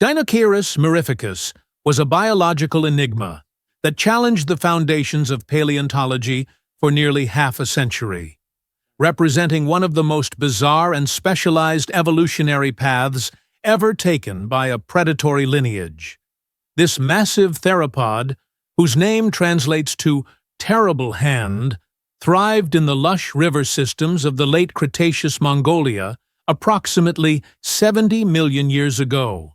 Deinocheirus mirificus was a biological enigma that challenged the foundations of paleontology for nearly half a century, representing one of the most bizarre and specialized evolutionary paths ever taken by a predatory lineage. This massive theropod, whose name translates to terrible hand, thrived in the lush river systems of the late Cretaceous Mongolia approximately 70 million years ago.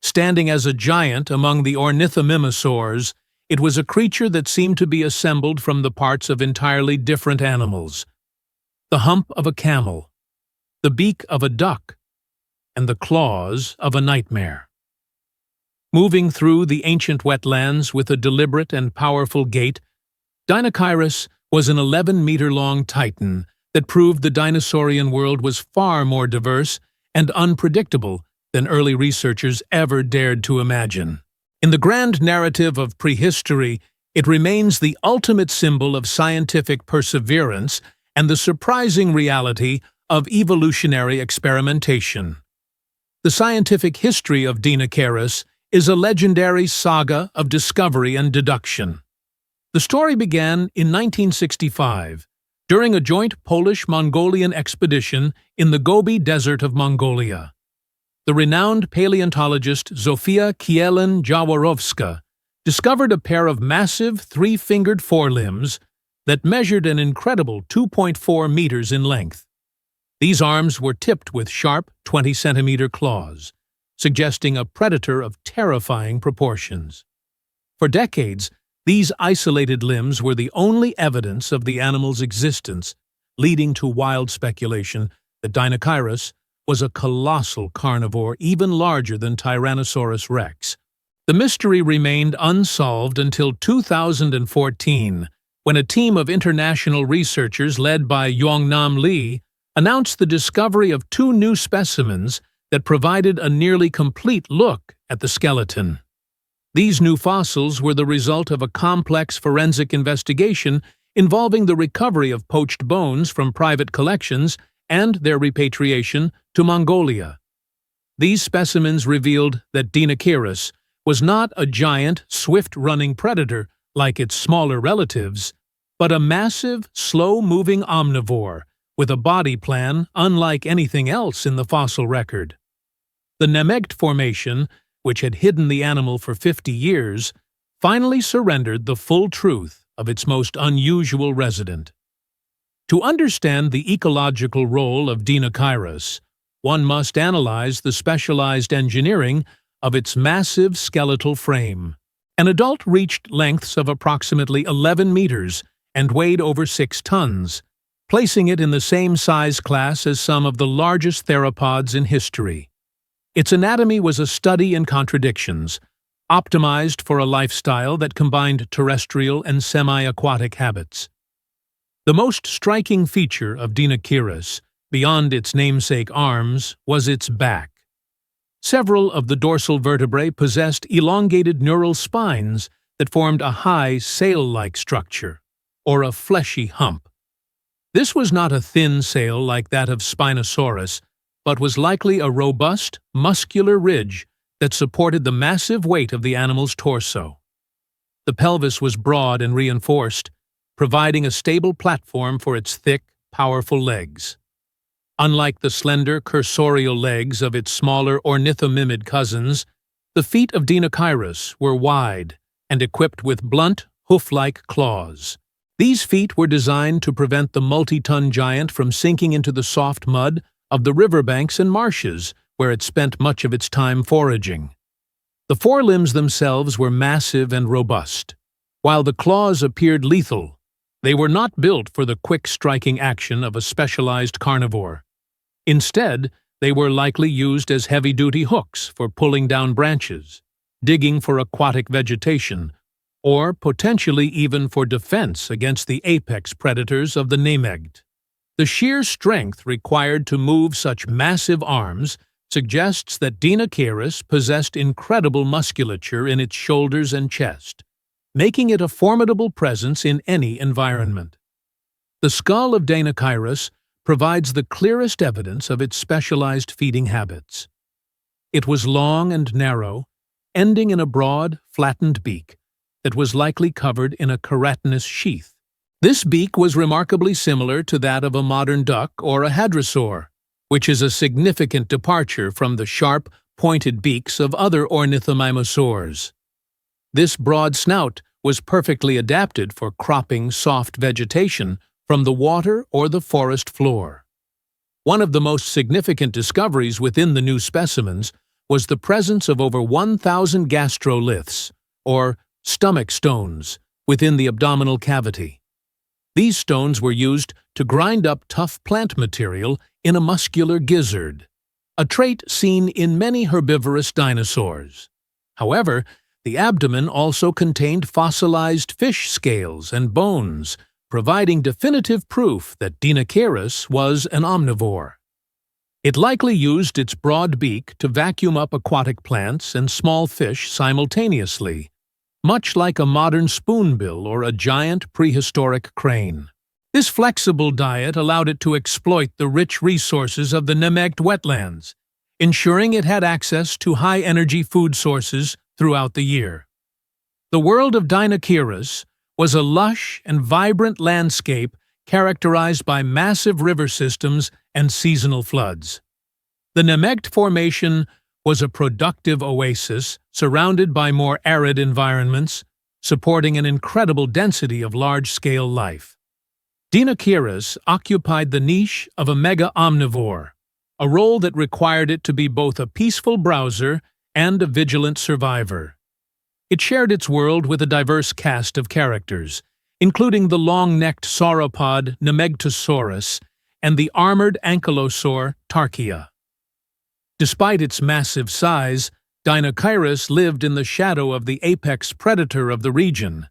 Standing as a giant among the ornithomimosaurs, it was a creature that seemed to be assembled from the parts of entirely different animals: the hump of a camel, the beak of a duck, and the claws of a nightmare. Moving through the ancient wetlands with a deliberate and powerful gait, Deinocheirus was an 11-meter-long titan that proved the dinosaurian world was far more diverse and unpredictable than early researchers ever dared to imagine. In the grand narrative of prehistory, it remains the ultimate symbol of scientific perseverance and the surprising reality of evolutionary experimentation. The scientific history of Deinocheirus is a legendary saga of discovery and deduction. The story began in 1965, during a joint Polish-Mongolian expedition in the Gobi Desert of Mongolia. The renowned paleontologist Zofia Kielin-Jaworowska discovered a pair of massive three-fingered forelimbs that measured an incredible 2.4 meters in length. These arms were tipped with sharp 20-centimeter claws, suggesting a predator of terrifying proportions. For decades, these isolated limbs were the only evidence of the animal's existence, leading to wild speculation that Deinocheirus was a colossal carnivore even larger than Tyrannosaurus rex. The mystery remained unsolved until 2014, when a team of international researchers led by Yongnam Lee announced the discovery of two new specimens that provided a nearly complete look at the skeleton. These new fossils were the result of a complex forensic investigation involving the recovery of poached bones from private collections and their repatriation to Mongolia. These specimens revealed that Deinocheirus was not a giant, swift-running predator like its smaller relatives, but a massive, slow-moving omnivore with a body plan unlike anything else in the fossil record. The Nemegt Formation, which had hidden the animal for 50 years, finally surrendered the full truth of its most unusual resident. To understand the ecological role of Deinocheirus, one must analyze the specialized engineering of its massive skeletal frame. An adult reached lengths of approximately 11 meters and weighed over 6 tons, placing it in the same size class as some of the largest theropods in history. Its anatomy was a study in contradictions, optimized for a lifestyle that combined terrestrial and semi-aquatic habits. The most striking feature of Deinocheirus, beyond its namesake arms, was its back. Several of the dorsal vertebrae possessed elongated neural spines that formed a high, sail-like structure, or a fleshy hump. This was not a thin sail like that of Spinosaurus, but was likely a robust, muscular ridge that supported the massive weight of the animal's torso. The pelvis was broad and reinforced, providing a stable platform for its thick, powerful legs. Unlike the slender, cursorial legs of its smaller ornithomimid cousins, the feet of Deinocheirus were wide and equipped with blunt, hoof-like claws. These feet were designed to prevent the multi-ton giant from sinking into the soft mud of the riverbanks and marshes where it spent much of its time foraging. The forelimbs themselves were massive and robust. While the claws appeared lethal, they were not built for the quick striking action of a specialized carnivore. Instead, they were likely used as heavy-duty hooks for pulling down branches, digging for aquatic vegetation, or potentially even for defense against the apex predators of the Nemegt. The sheer strength required to move such massive arms suggests that Deinocheirus possessed incredible musculature in its shoulders and chest, making it a formidable presence in any environment. The skull of Deinocheirus provides the clearest evidence of its specialized feeding habits. It was long and narrow, ending in a broad, flattened beak that was likely covered in a keratinous sheath. This beak was remarkably similar to that of a modern duck or a hadrosaur, which is a significant departure from the sharp, pointed beaks of other ornithomimosaurs. This broad snout was perfectly adapted for cropping soft vegetation from the water or the forest floor. One of the most significant discoveries within the new specimens was the presence of over 1,000 gastroliths, or stomach stones, within the abdominal cavity. These stones were used to grind up tough plant material in a muscular gizzard, a trait seen in many herbivorous dinosaurs. However, the abdomen also contained fossilized fish scales and bones, providing definitive proof that Deinocheirus was an omnivore. It likely used its broad beak to vacuum up aquatic plants and small fish simultaneously, much like a modern spoonbill or a giant prehistoric crane. This flexible diet allowed it to exploit the rich resources of the Nemegt wetlands, ensuring it had access to high-energy food sources throughout the year. The world of Deinocheirus was a lush and vibrant landscape characterized by massive river systems and seasonal floods. The Nemegt Formation was a productive oasis surrounded by more arid environments, supporting an incredible density of large-scale life. Deinocheirus occupied the niche of a mega-omnivore, a role that required it to be both a peaceful browser and a vigilant survivor. It shared its world with a diverse cast of characters, including the long-necked sauropod Nemegtosaurus and the armored ankylosaur Tarchia. Despite its massive size, Deinocheirus lived in the shadow of the apex predator of the region,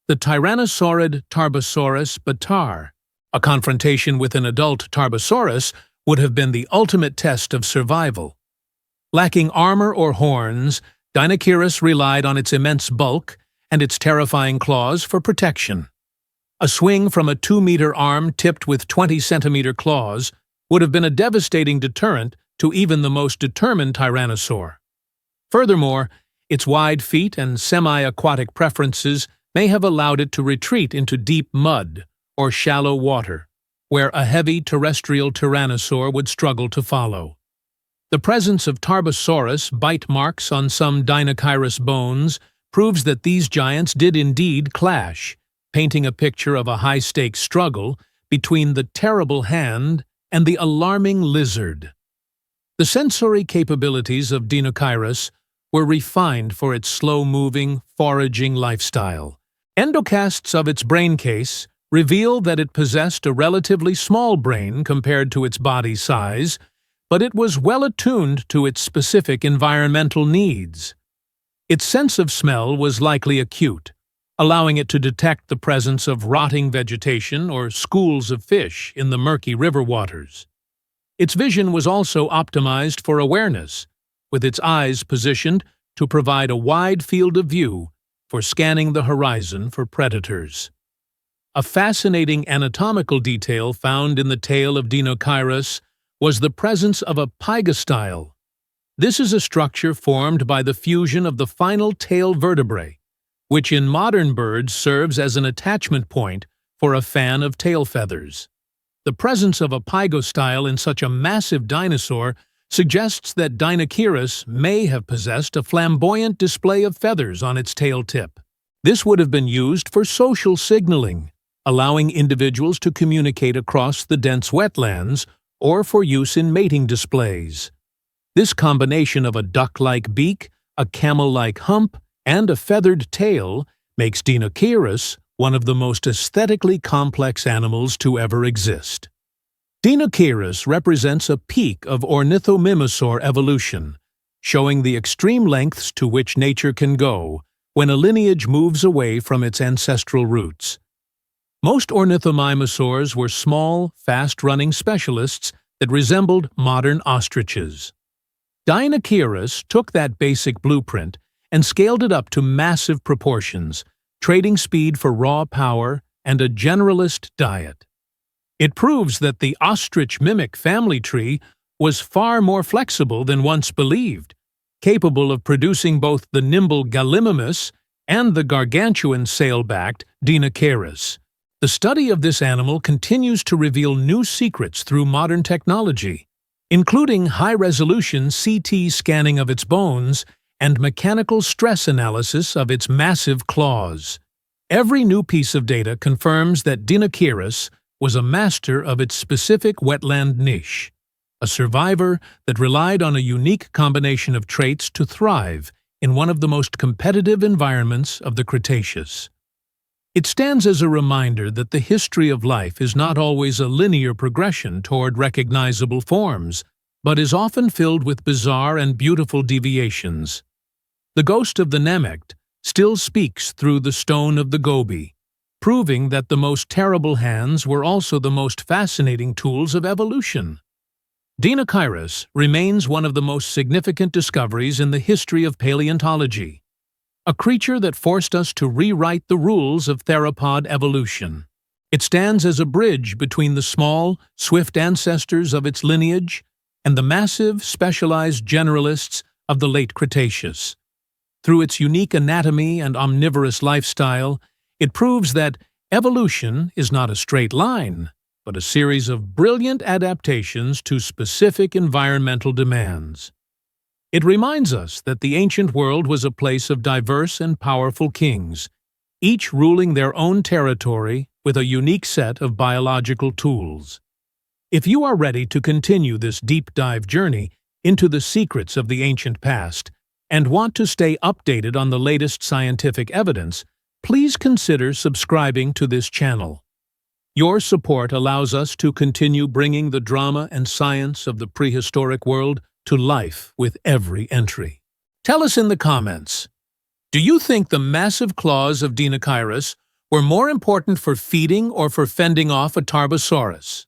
the Tyrannosaurid Tarbosaurus batar. A confrontation with an adult Tarbosaurus would have been the ultimate test of survival. Lacking armor or horns, Deinocheirus relied on its immense bulk and its terrifying claws for protection. A swing from a 2-meter arm tipped with 20-centimeter claws would have been a devastating deterrent to even the most determined tyrannosaur. Furthermore, its wide feet and semi-aquatic preferences may have allowed it to retreat into deep mud or shallow water, where a heavy terrestrial tyrannosaur would struggle to follow. The presence of Tarbosaurus bite marks on some Deinocheirus bones proves that these giants did indeed clash, painting a picture of a high-stakes struggle between the terrible hand and the alarming lizard. The sensory capabilities of Deinocheirus were refined for its slow-moving, foraging lifestyle. Endocasts of its brain case reveal that it possessed a relatively small brain compared to its body size, but it was well attuned to its specific environmental needs. Its sense of smell was likely acute, allowing it to detect the presence of rotting vegetation or schools of fish in the murky river waters. Its vision was also optimized for awareness, with its eyes positioned to provide a wide field of view for scanning the horizon for predators. A fascinating anatomical detail found in the tail of Deinocheirus was the presence of a pygostyle. This is a structure formed by the fusion of the final tail vertebrae, which in modern birds serves as an attachment point for a fan of tail feathers. The presence of a pygostyle in such a massive dinosaur suggests that Deinocheirus may have possessed a flamboyant display of feathers on its tail tip. This would have been used for social signaling, allowing individuals to communicate across the dense wetlands or for use in mating displays. This combination of a duck-like beak, a camel-like hump, and a feathered tail makes Deinocheirus one of the most aesthetically complex animals to ever exist. Deinocheirus represents a peak of ornithomimosaur evolution, showing the extreme lengths to which nature can go when a lineage moves away from its ancestral roots. Most ornithomimosaurs were small, fast-running specialists that resembled modern ostriches. Deinocheirus took that basic blueprint and scaled it up to massive proportions, trading speed for raw power and a generalist diet. It proves that the ostrich-mimic family tree was far more flexible than once believed, capable of producing both the nimble Gallimimus and the gargantuan sail-backed Deinocheirus. The study of this animal continues to reveal new secrets through modern technology, including high-resolution CT scanning of its bones and mechanical stress analysis of its massive claws. Every new piece of data confirms that Deinocheirus was a master of its specific wetland niche, a survivor that relied on a unique combination of traits to thrive in one of the most competitive environments of the Cretaceous. It stands as a reminder that the history of life is not always a linear progression toward recognizable forms, but is often filled with bizarre and beautiful deviations. The ghost of the Namecht still speaks through the stone of the Gobi, proving that the most terrible hands were also the most fascinating tools of evolution. Deinocheirus remains one of the most significant discoveries in the history of paleontology, a creature that forced us to rewrite the rules of theropod evolution. It stands as a bridge between the small, swift ancestors of its lineage and the massive, specialized generalists of the late Cretaceous. Through its unique anatomy and omnivorous lifestyle, it proves that evolution is not a straight line, but a series of brilliant adaptations to specific environmental demands. It reminds us that the ancient world was a place of diverse and powerful kings, each ruling their own territory with a unique set of biological tools. If you are ready to continue this deep dive journey into the secrets of the ancient past and want to stay updated on the latest scientific evidence, please consider subscribing to this channel. Your support allows us to continue bringing the drama and science of the prehistoric world to life with every entry. Tell us in the comments, do you think the massive claws of Deinocheirus were more important for feeding or for fending off a Tarbosaurus?